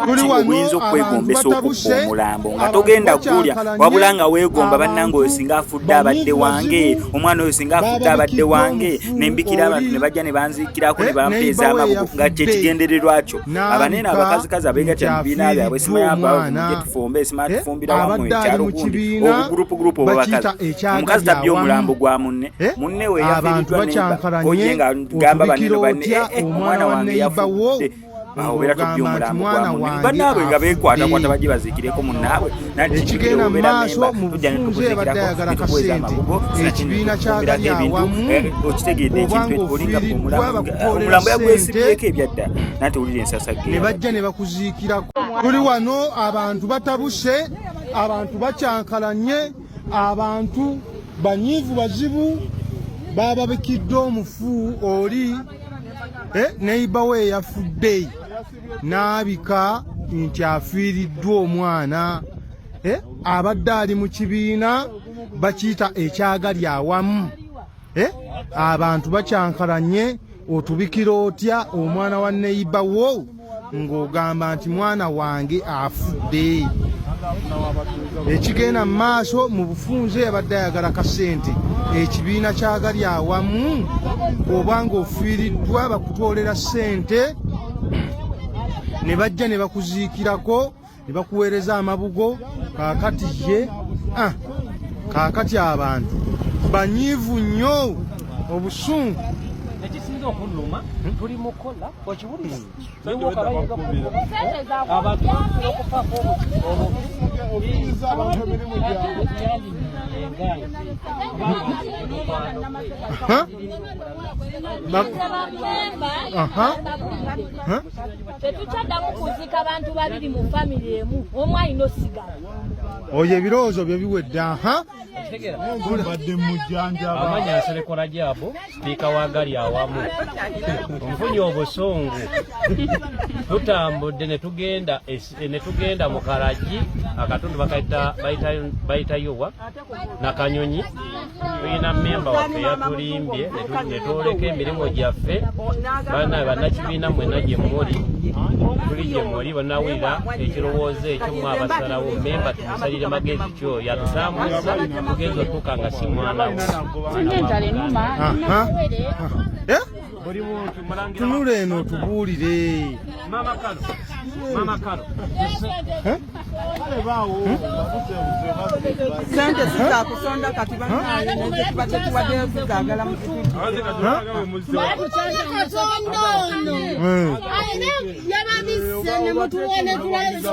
oyinza okwegombesa okubba omulambo nga togenda gulya wabula nga weegomba bannange oyo singa afudde abadde wange, omwana oyo singa afudde abadde wange, nembikira abantu ne bajja ne banziikirako ne bampeeza amabugo nga kyekigendererwa kyo. Abanene abakazikazi abeegatta mu bibiina byabwe simayamba tufumbe simatufumbira wamu ekyalo gundi obugurupugurupu obwabakazi. Omukazi tabye omulambo gwa munne we yafiiriddwa oye nga gamba banene banne omwana wange yafudde obeera tobye omulambo gwa munne bannaabwe nga beekwatakwata bajje baziikireko munnaabwe ekigenda mu maaso mu bufunze ebadde ayagala kasente ekibiina kyagali awamu okitegedde ekintu ofiiriddwa bakutoolera yagwesibyeko ebyadda nate owulira ensasage ne bajja ne bakuziikirako. Tuli wano abantu batabuse, abantu bakyankalanye, abantu banyiivu bazibu, bababikidde omufu oli neiba we yafudde n'abika nti afiiriddwa omwana. Abadde ali mu kibiina bakiyita ekyagali awamu. Abantu bakyankalanye, otubikira otya omwana wa neiba wo ng'ogamba nti mwana wange afudde. Ekigenda mu maaso mu bufunze yabadde ayagala kasente ekibiina kyagali awamu oba ng'ofiiriddwa bakutoolera ssente ne bajja ne bakuziikirako ne bakuweereza amabugo. Kaakati ye kaakati abantu banyiivu nnyo obusungu. Ekisinza okuluma tuli mukola okiwulira tetukyaddamu kuzika abantu babiri mu famire emu omu alina osigala. Oyo ebirowoozo byo biwedde. Amanya Nserekola Jabo sipiika wa gali awamu nfunye obusungu tutambudde ne tugenda mu Kalagi akatundu bayita Yowa Nakanyonyi. Tulina memba waffe yatulimbye ne twoleka emirimu gyaffe bannakibiina mwenna gye muli tuli gye muli bannawulira ekirowoozo ekyo mwabasalawo memba tumusalire magezi kyo yatutambuza tugenza otuuka nga si mwana we. Tunula eno otubuulire. Mama Kalo. Sente zitakusonda kati bantu tuwaddeyo zizagala mu kitundu. Yababisse ne mutuwone tulazo.